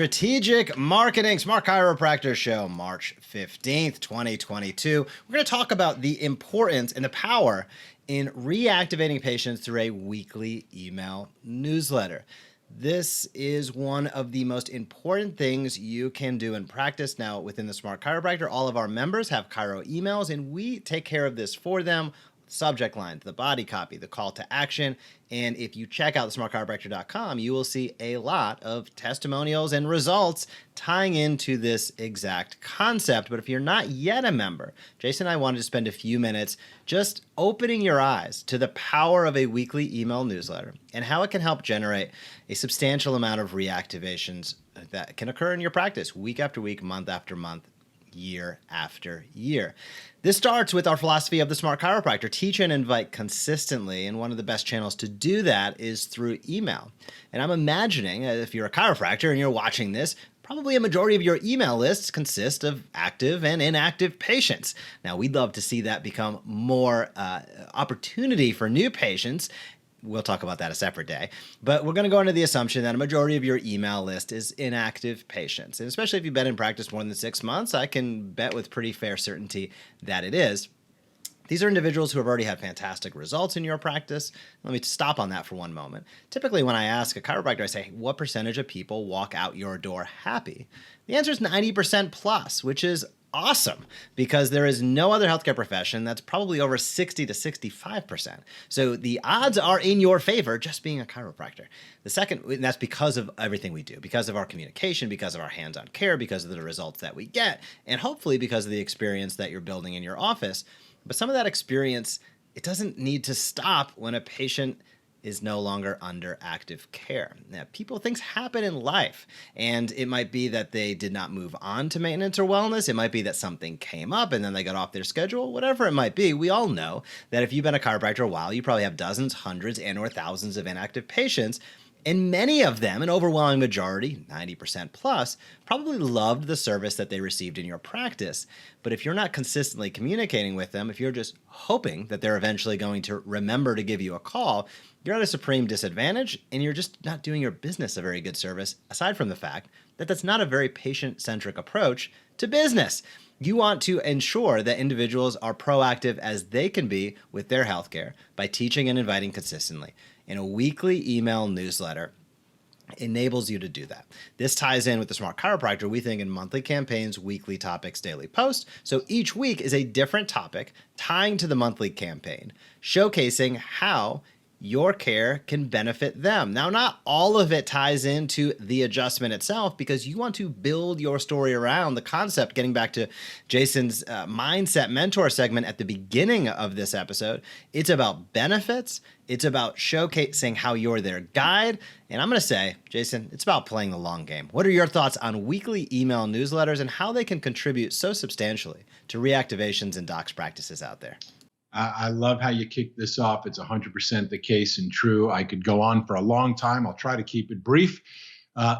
Strategic Marketing Smart Chiropractor Show, March 15th, 2022. We're going to talk about the importance and the power in reactivating patients through a weekly email newsletter. This is one of the most important things you can do in practice. Now, within the Smart Chiropractor, all of our members have Chiro emails, and we take care of this for them. Subject line, the body copy, the call to action. And if you check out smartchiropractor.com, you will see a lot of testimonials and results tying into this exact concept. But if you're not yet a member, Jason and I wanted to spend a few minutes just opening your eyes to the power of a weekly email newsletter and how it can help generate a substantial amount of reactivations that can occur in your practice week after week, month after month, year after year. This starts with our philosophy of the Smart Chiropractor: teach and invite consistently, and one of the best channels to do that is through email. And I'm imagining, if you're a chiropractor and you're watching this, probably a majority of your email lists consist of active and inactive patients. Now, we'd love to see that become more opportunity for new patients. We'll talk about that a separate day, but we're going to go into the assumption that a majority of your email list is inactive patients. And especially if you've been in practice more than 6 months, I can bet with pretty fair certainty that it is. These are individuals who have already had fantastic results in your practice. Let me stop on that for one moment. Typically, when I ask a chiropractor, I say, what percentage of people walk out your door happy? The answer is 90% plus, which is awesome, because there is no other healthcare profession that's probably over 60 to 65%. So the odds are in your favor just being a chiropractor. The second, and that's because of everything we do, because of our communication, because of our hands-on care, because of the results that we get, and hopefully because of the experience that you're building in your office. But some of that experience, it doesn't need to stop when a patient is no longer under active care. Now, things happen in life, and it might be that they did not move on to maintenance or wellness. It might be that something came up and then they got off their schedule, whatever it might be. We all know that if you've been a chiropractor a while, you probably have dozens, hundreds, and or thousands of inactive patients. And many of them, an overwhelming majority, 90% plus, probably loved the service that they received in your practice. But if you're not consistently communicating with them, if you're just hoping that they're eventually going to remember to give you a call, you're at a supreme disadvantage, and you're just not doing your business a very good service, aside from the fact that that's not a very patient-centric approach to business. You want to ensure that individuals are proactive as they can be with their healthcare by teaching and inviting consistently. And a weekly email newsletter enables you to do that. This ties in with the Smart Chiropractor. We think in monthly campaigns, weekly topics, daily posts. So each week is a different topic tying to the monthly campaign, showcasing how your care can benefit them. Now, not all of it ties into the adjustment itself, because you want to build your story around the concept. Getting back to Jason's Mindset Mentor segment at the beginning of this episode, it's about benefits. It's about showcasing how you're their guide. And I'm going to say, Jason, it's about playing the long game. What are your thoughts on weekly email newsletters and how they can contribute so substantially to reactivations and docs practices out there? I love how you kick this off. It's 100% the case and true. I could go on for a long time. I'll try to keep it brief.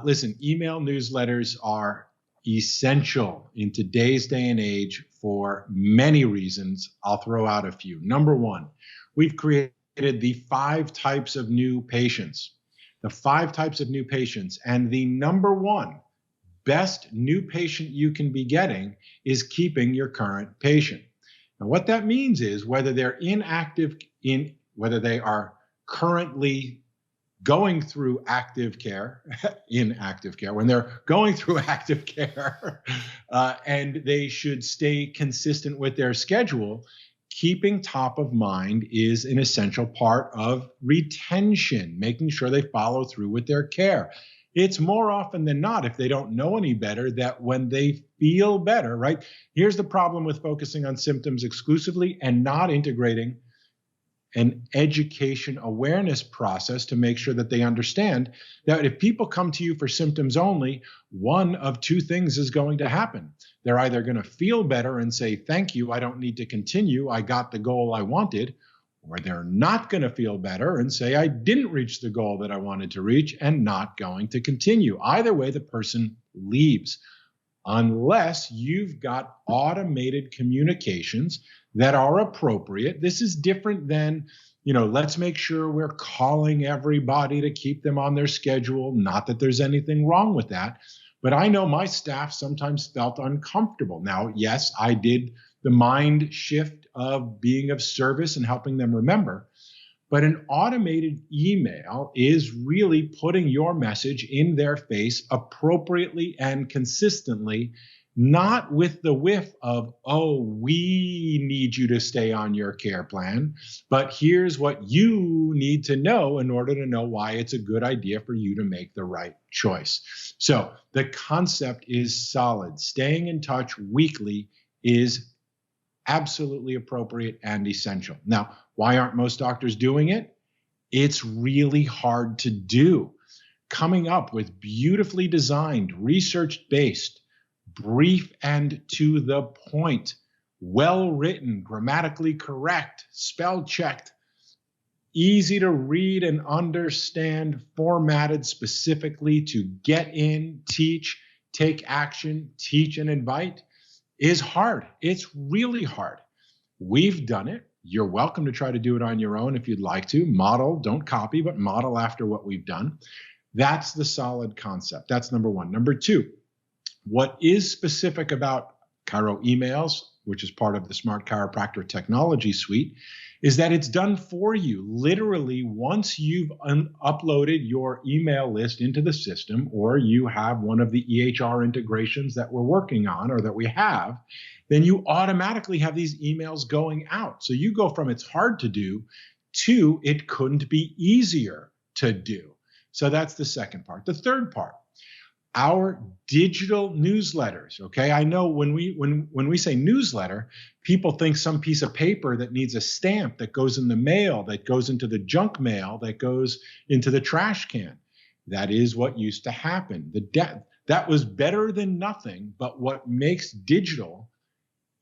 Listen, email newsletters are essential in today's day and age for many reasons. I'll throw out a few. Number one, we've created the 5 types of new patients. The 5 types of new patients. And the number one best new patient you can be getting is keeping your current patient. And what that means is whether they're whether they are currently going through active care, in active care, when they're going through active care, and they should stay consistent with their schedule, keeping top of mind is an essential part of retention, making sure they follow through with their care. It's more often than not, if they don't know any better, that when they feel better, right? Here's the problem with focusing on symptoms exclusively and not integrating an education awareness process to make sure that they understand that if people come to you for symptoms only, one of 2 things is going to happen. They're either going to feel better and say, thank you, I don't need to continue, I got the goal I wanted, or they're not going to feel better and say, I didn't reach the goal that I wanted to reach and not going to continue. Either way, the person leaves, unless you've got automated communications that are appropriate. This is different than, let's make sure we're calling everybody to keep them on their schedule. Not that there's anything wrong with that, But I know my staff sometimes felt uncomfortable. Now, yes, I did the mind shift of being of service and helping them remember. But an automated email is really putting your message in their face appropriately and consistently, not with the whiff of, oh, we need you to stay on your care plan, but here's what you need to know in order to know why it's a good idea for you to make the right choice. So the concept is solid. Staying in touch weekly is absolutely appropriate and essential. Now, why aren't most doctors doing it? It's really hard to do. Coming up with beautifully designed, research-based, brief and to the point, well-written, grammatically correct, spell-checked, easy to read and understand, formatted specifically to get in, teach, take action, teach and invite, is hard. It's really hard. We've done it. You're welcome to try to do it on your own if you'd like to. Model, don't copy, but model after what we've done. That's the solid concept. That's number one. Number two, what is specific about Chiro emails, which is part of the Smart Chiropractor technology suite, is that it's done for you. Literally, once you've uploaded your email list into the system, or you have one of the EHR integrations that we're working on or that we have, then you automatically have these emails going out. So you go from it's hard to do to it couldn't be easier to do. So that's the second part. The third part, our digital newsletters. Okay, I know when we say newsletter, people think some piece of paper that needs a stamp that goes in the mail, that goes into the junk mail, that goes into the trash can. That is what used to happen. That was better than nothing. But what makes digital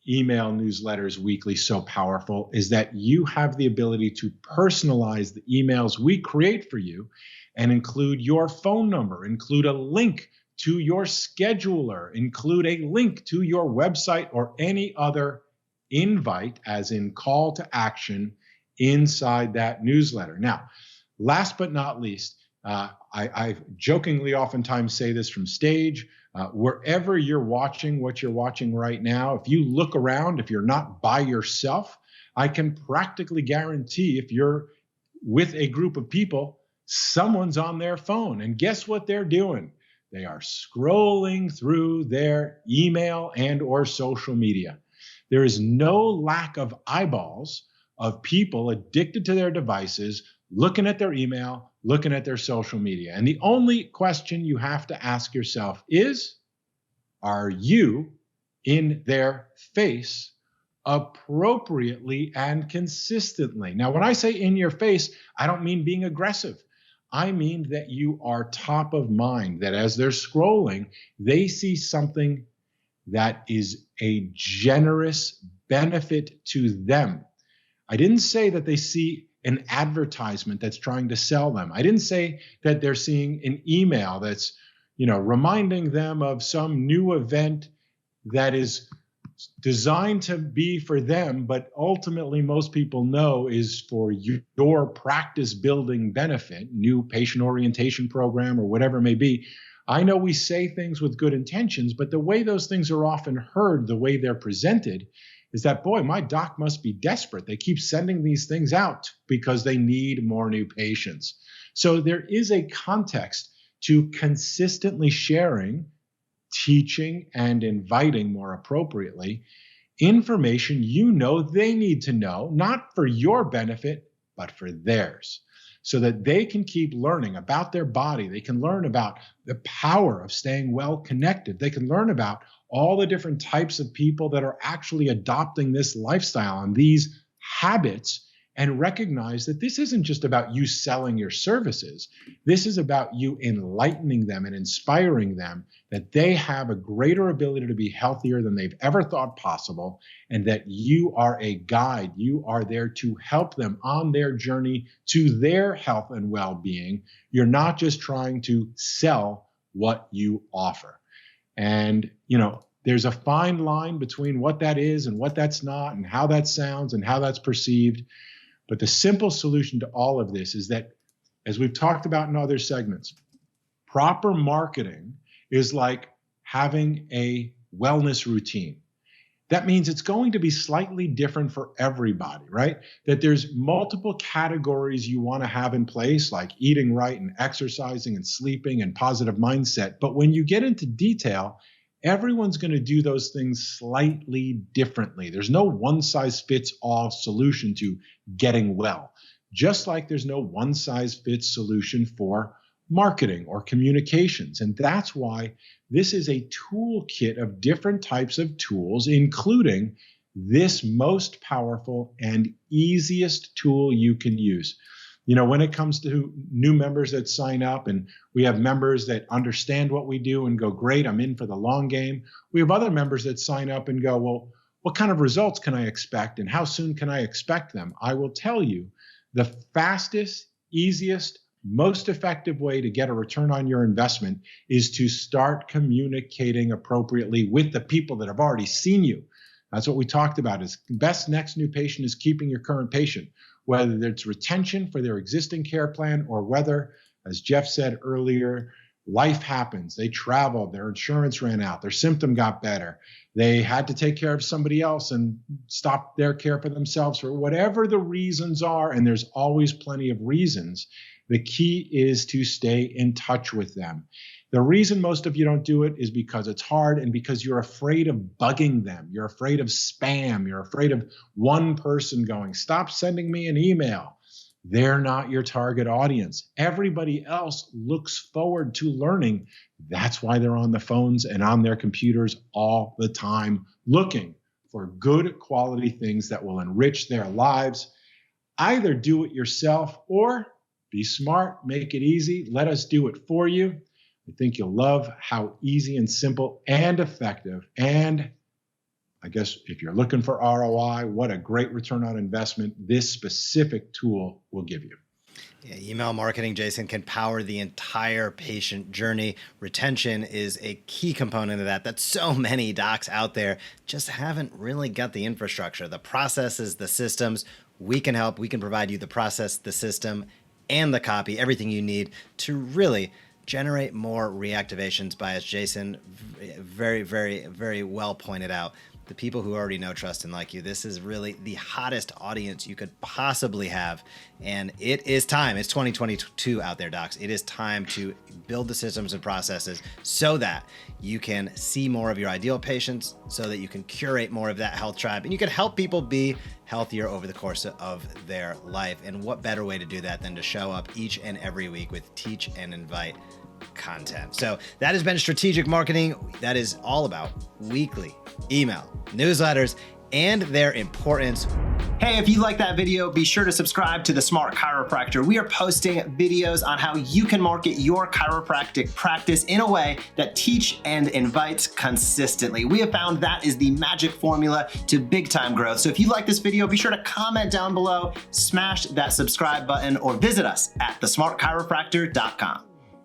email newsletters weekly so powerful is that you have the ability to personalize the emails we create for you and include your phone number, include a link to your scheduler, include a link to your website or any other invite, as in call to action, inside that newsletter. Now, last but not least, I jokingly oftentimes say this from stage, wherever you're watching what you're watching right now, if you look around, if you're not by yourself, I can practically guarantee if you're with a group of people, someone's on their phone. And guess what they're doing? They are scrolling through their email and or social media. There is no lack of eyeballs of people addicted to their devices, looking at their email, looking at their social media. And the only question you have to ask yourself is, are you in their face appropriately and consistently? Now, when I say in your face, I don't mean being aggressive. I mean that you are top of mind, that as they're scrolling, they see something that is a generous benefit to them. I didn't say that they see an advertisement that's trying to sell them. I didn't say that they're seeing an email that's, reminding them of some new event that is designed to be for them, but ultimately most people know is for your practice building benefit, new patient orientation program or whatever it may be. I know we say things with good intentions, but the way those things are often heard, the way they're presented, is that, boy, my doc must be desperate. They keep sending these things out because they need more new patients. So there is a context to consistently sharing, teaching, and inviting more appropriately information they need to know, not for your benefit, but for theirs, so that they can keep learning about their body. They can learn about the power of staying well connected. They can learn about all the different types of people that are actually adopting this lifestyle and these habits, and recognize that this isn't just about you selling your services. This is about you enlightening them and inspiring them that they have a greater ability to be healthier than they've ever thought possible, and that you are a guide. You are there to help them on their journey to their health and well-being. You're not just trying to sell what you offer. And, there's a fine line between what that is and what that's not, and how that sounds and how that's perceived. But the simple solution to all of this is that, as we've talked about in other segments, proper marketing is like having a wellness routine. That means it's going to be slightly different for everybody, right? That there's multiple categories you want to have in place, like eating right and exercising and sleeping and positive mindset. But when you get into detail, everyone's going to do those things slightly differently. There's no one size fits all solution to getting well, just like there's no one size fits solution for marketing or communications. And that's why this is a toolkit of different types of tools, including this most powerful and easiest tool you can use. You know, when it comes to new members that sign up, and we have members that understand what we do and go, great, I'm in for the long game. We have other members that sign up and go, well, what kind of results can I expect and how soon can I expect them? I will tell you, the fastest, easiest, most effective way to get a return on your investment is to start communicating appropriately with the people that have already seen you. That's what we talked about, is best next new patient is keeping your current patient, whether it's retention for their existing care plan or whether, as Jeff said earlier, life happens. They traveled, their insurance ran out, their symptom got better. They had to take care of somebody else and stop their care for themselves, for whatever the reasons are, and there's always plenty of reasons. The key is to stay in touch with them. The reason most of you don't do it is because it's hard and because you're afraid of bugging them. You're afraid of spam. You're afraid of one person going, stop sending me an email. They're not your target audience. Everybody else looks forward to learning. That's why they're on the phones and on their computers all the time, looking for good quality things that will enrich their lives. Either do it yourself or be smart, make it easy, let us do it for you. I think you'll love how easy and simple and effective, and I guess if you're looking for ROI, what a great return on investment this specific tool will give you. Yeah, email marketing, Jason, can power the entire patient journey. Retention is a key component of that so many docs out there just haven't really got the infrastructure, the processes, the systems. We can help. We can provide you the process, the system, and the copy, everything you need to really generate more reactivations by, as Jason very, very, very well pointed out, the people who already know, trust, and like you. This is really the hottest audience you could possibly have. And it is time. It's 2022 out there, docs. It is time to build the systems and processes so that you can see more of your ideal patients, so that you can curate more of that health tribe, and you can help people be healthier over the course of their life. And what better way to do that than to show up each and every week with Teach and Invite content. So that has been strategic marketing. That is all about weekly email newsletters and their importance. Hey, if you like that video, be sure to subscribe to the Smart Chiropractor. We are posting videos on how you can market your chiropractic practice in a way that Teach and invites consistently. We have found that is the magic formula to big time growth. So if you like this video, be sure to comment down below, smash that subscribe button, or visit us at thesmartchiropractor.com.